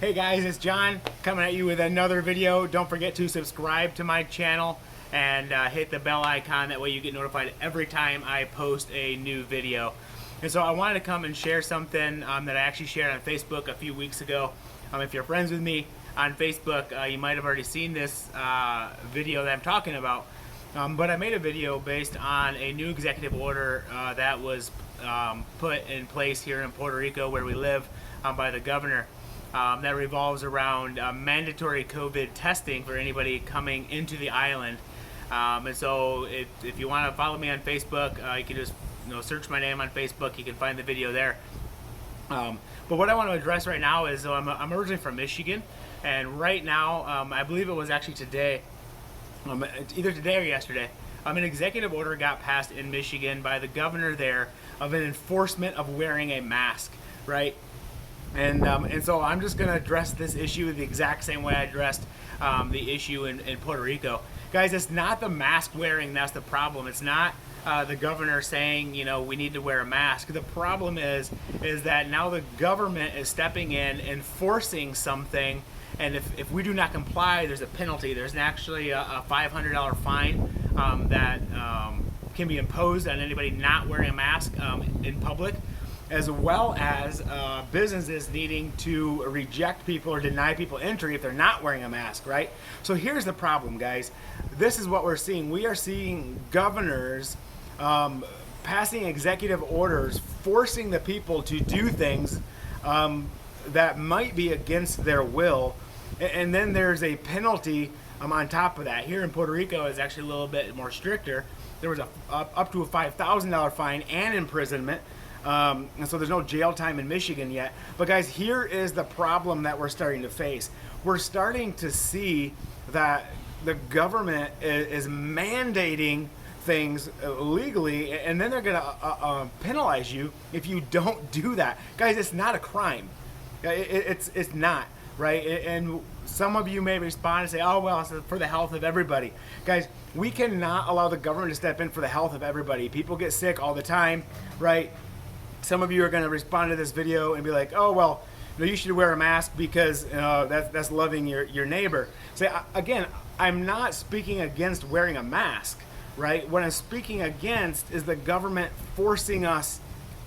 Hey guys, it's John coming at you with another video. Don't forget to subscribe to my channel and hit the bell icon. That way you get notified every time I post a new video. And so I wanted to come and share something that I actually shared on Facebook a few weeks ago. If you're friends with me on Facebook, you might have already seen this video that I'm talking about. But I made a video based on a new executive order that was put in place here in Puerto Rico where we live by the governor. That revolves around mandatory COVID testing for anybody coming into the island. And so if you want to follow me on Facebook, you can just search my name on Facebook. You can find the video there. But what I want to address right now is I'm originally from Michigan, and right now, I believe it was actually today, either today or yesterday, an executive order got passed in Michigan by the governor there of an enforcement of wearing a mask, right? And so I'm just going to address this issue the exact same way I addressed the issue in Puerto Rico. Guys, it's not the mask wearing that's the problem. It's not the governor saying, we need to wear a mask. The problem is that now the government is stepping in, enforcing something, and if we do not comply, there's a penalty. There's actually a $500 fine that can be imposed on anybody not wearing a mask in public, as well as businesses needing to reject people or deny people entry if they're not wearing a mask, right? So here's the problem, guys. This is what we're seeing. We are seeing governors passing executive orders, forcing the people to do things that might be against their will, and then there's a penalty on top of that. Here in Puerto Rico, it's actually a little bit more stricter. There was up to a $5,000 fine and imprisonment. And so there's no jail time in Michigan yet. But guys, here is the problem that we're starting to face. We're starting to see that the government is mandating things legally, and then they're going to penalize you if you don't do that. Guys, it's not a crime. It's not, right? And some of you may respond and say, oh, well, it's for the health of everybody. Guys, we cannot allow the government to step in for the health of everybody. People get sick all the time, right? Some of you are going to respond to this video and be like, oh, well, you should wear a mask because that's loving your neighbor. So again, I'm not speaking against wearing a mask, right? What I'm speaking against is the government forcing us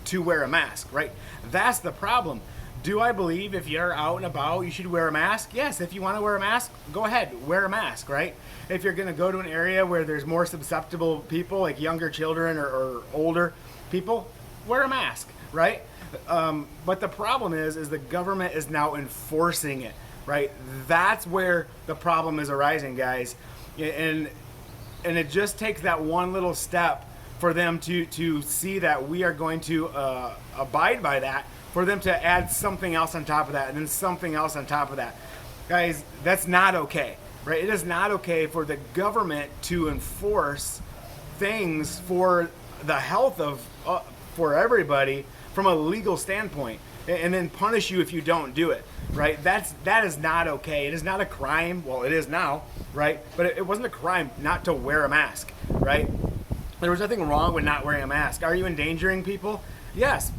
to wear a mask, right? That's the problem. Do I believe if you're out and about, you should wear a mask? Yes, if you want to wear a mask, go ahead, wear a mask, right? If you're going to go to an area where there's more susceptible people, like younger children or older people, wear a mask, right? But the problem is the government is now enforcing it, right? That's where the problem is arising, guys. And it just takes that one little step for them to see that we are going to abide by that, for them to add something else on top of that, and then something else on top of that. Guys, that's not okay, right? It is not okay for the government to enforce things for the health of for everybody from a legal standpoint, and then punish you if you don't do it, right? That is not okay. It is not a crime. Well, it is now, right? But it wasn't a crime not to wear a mask, right? There was nothing wrong with not wearing a mask. Are you endangering people? Yes.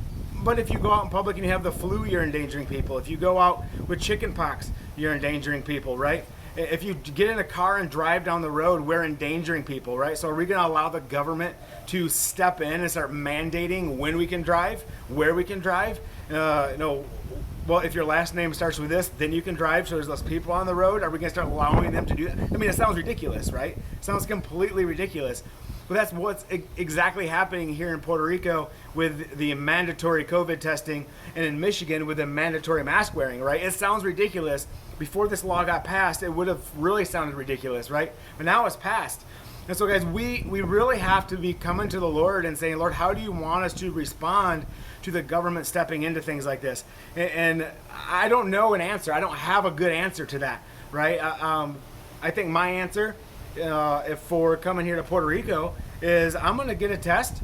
But if you go out in public and you have the flu, you're endangering people. If you go out with chicken pox, you're endangering people, right? If you get in a car and drive down the road, we're endangering people, right? So are we going to allow the government to step in and start mandating when we can drive, where we can drive? Well, if your last name starts with this, then you can drive, so there's less people on the road. Are we going to start allowing them to do that? I mean, it sounds ridiculous, right? It sounds completely ridiculous. But that's what's exactly happening here in Puerto Rico with the mandatory COVID testing, and in Michigan with the mandatory mask wearing, right? It sounds ridiculous. Before this law got passed, it would have really sounded ridiculous, right? But now it's passed. And so, guys, we really have to be coming to the Lord and saying, Lord, how do you want us to respond to the government stepping into things like this? And I don't know an answer. I don't have a good answer to that, right? I think my answer if for coming here to Puerto Rico is I'm going to get a test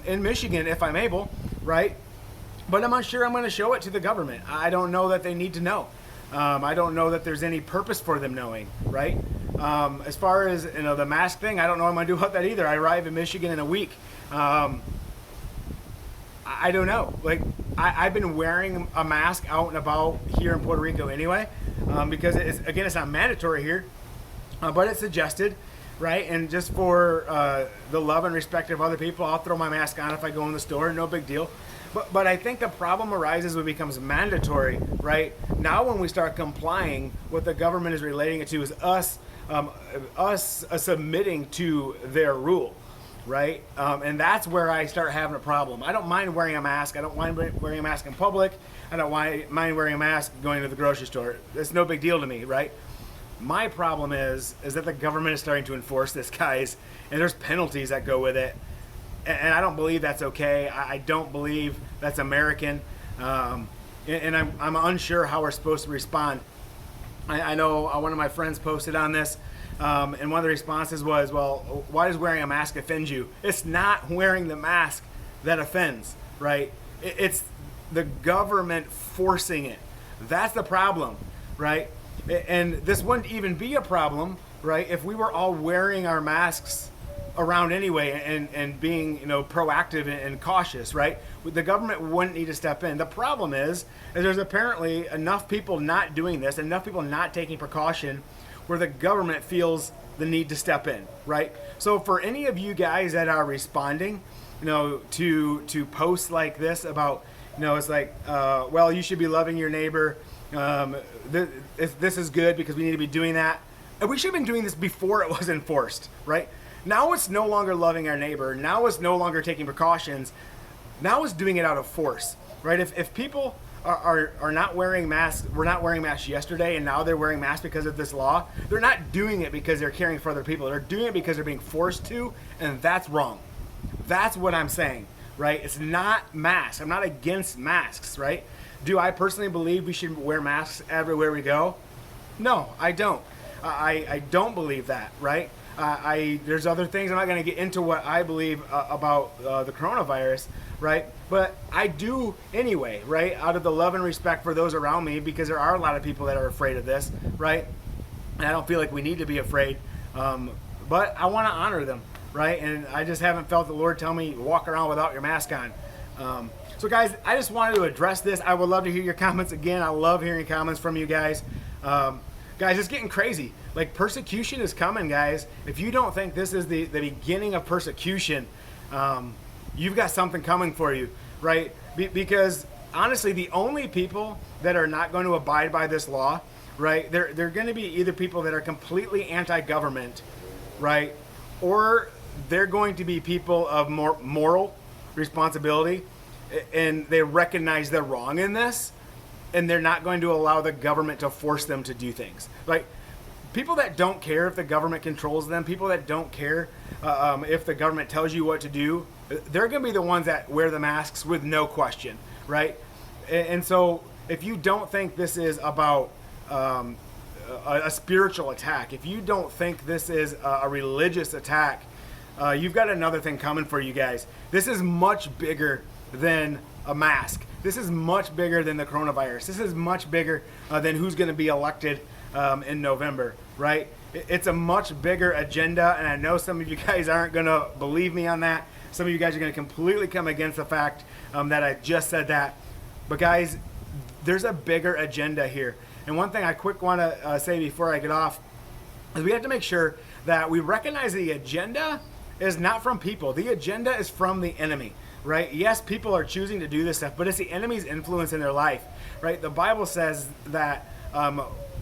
in Michigan if I'm able, right? But I'm not sure I'm going to show it to the government. I don't know that they need to know. I don't know that there's any purpose for them knowing, right? As far as the mask thing, I don't know what I'm going to do about that either. I arrive in Michigan in a week. I don't know. Like, I've been wearing a mask out and about here in Puerto Rico anyway, because it's not mandatory here, but it's suggested, right? And just for the love and respect of other people, I'll throw my mask on if I go in the store, no big deal. But I think the problem arises when it becomes mandatory, right? Now when we start complying, what the government is relating it to is us submitting to their rule, right? And that's where I start having a problem. I don't mind wearing a mask. I don't mind wearing a mask in public. I don't mind wearing a mask going to the grocery store. It's no big deal to me, right? My problem is that the government is starting to enforce this, guys, and there's penalties that go with it. And I don't believe that's okay. I don't believe that's American. And I'm unsure how we're supposed to respond. I know one of my friends posted on this, and one of the responses was, well, why does wearing a mask offend you? It's not wearing the mask that offends, right? It's the government forcing it. That's the problem, right? And this wouldn't even be a problem, right, if we were all wearing our masks around anyway and being, proactive and cautious, right? The government wouldn't need to step in. The problem is there's apparently enough people not doing this, enough people not taking precaution, where the government feels the need to step in, right? So for any of you guys that are responding, to posts like this about, it's like, well, you should be loving your neighbor. This is good because we need to be doing that. And we should have been doing this before it was enforced, right? Now it's no longer loving our neighbor. Now it's no longer taking precautions. Now it's doing it out of force, right? If people are not wearing masks, were not wearing masks yesterday, and now they're wearing masks because of this law, they're not doing it because they're caring for other people. They're doing it because they're being forced to, and that's wrong. That's what I'm saying, right? It's not masks. I'm not against masks, right? Do I personally believe we should wear masks everywhere we go? No, I don't. I don't believe that, right? There's other things. I'm not going to get into what I believe about the coronavirus, right? But I do anyway, right? Out of the love and respect for those around me, because there are a lot of people that are afraid of this, right? And I don't feel like we need to be afraid, but I want to honor them, right? And I just haven't felt the Lord tell me walk around without your mask on. So guys, I just wanted to address this. I would love to hear your comments again. I love hearing comments from you guys. Guys, it's getting crazy. Like, persecution is coming, guys. If you don't think this is the beginning of persecution, you've got something coming for you, right? Because honestly, the only people that are not going to abide by this law, right, they're going to be either people that are completely anti-government, right, or they're going to be people of more moral responsibility, and they recognize they're wrong in this, and they're not going to allow the government to force them to do things. Like, people that don't care if the government controls them, people that don't care if the government tells you what to do, they're going to be the ones that wear the masks with no question, right? And so if you don't think this is about a spiritual attack, if you don't think this is a religious attack, you've got another thing coming for you guys. This is much bigger than a mask. This is much bigger than the coronavirus. This is much bigger than who's going to be elected in November, right? It's a much bigger agenda, and I know some of you guys aren't going to believe me on that. Some of you guys are going to completely come against the fact that I just said that. But guys, there's a bigger agenda here. And one thing I quick want to say before I get off is we have to make sure that we recognize the agenda is not from people. The agenda is from the enemy, right? Yes, people are choosing to do this stuff, but it's the enemy's influence in their life, right? The Bible says that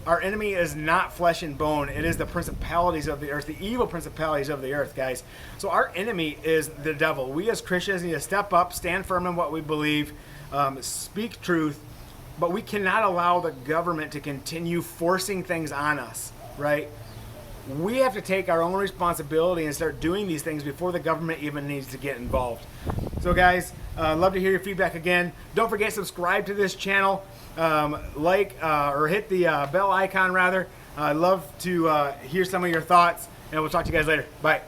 our enemy is not flesh and bone. It is the principalities of the earth, the evil principalities of the earth, guys. So our enemy is the devil. We as Christians need to step up, stand firm in what we believe, speak truth, but we cannot allow the government to continue forcing things on us, right? We have to take our own responsibility and start doing these things before the government even needs to get involved. So guys, love to hear your feedback again. Don't forget, subscribe to this channel, or hit the bell icon rather. I'd love to hear some of your thoughts, and we'll talk to you guys later. Bye.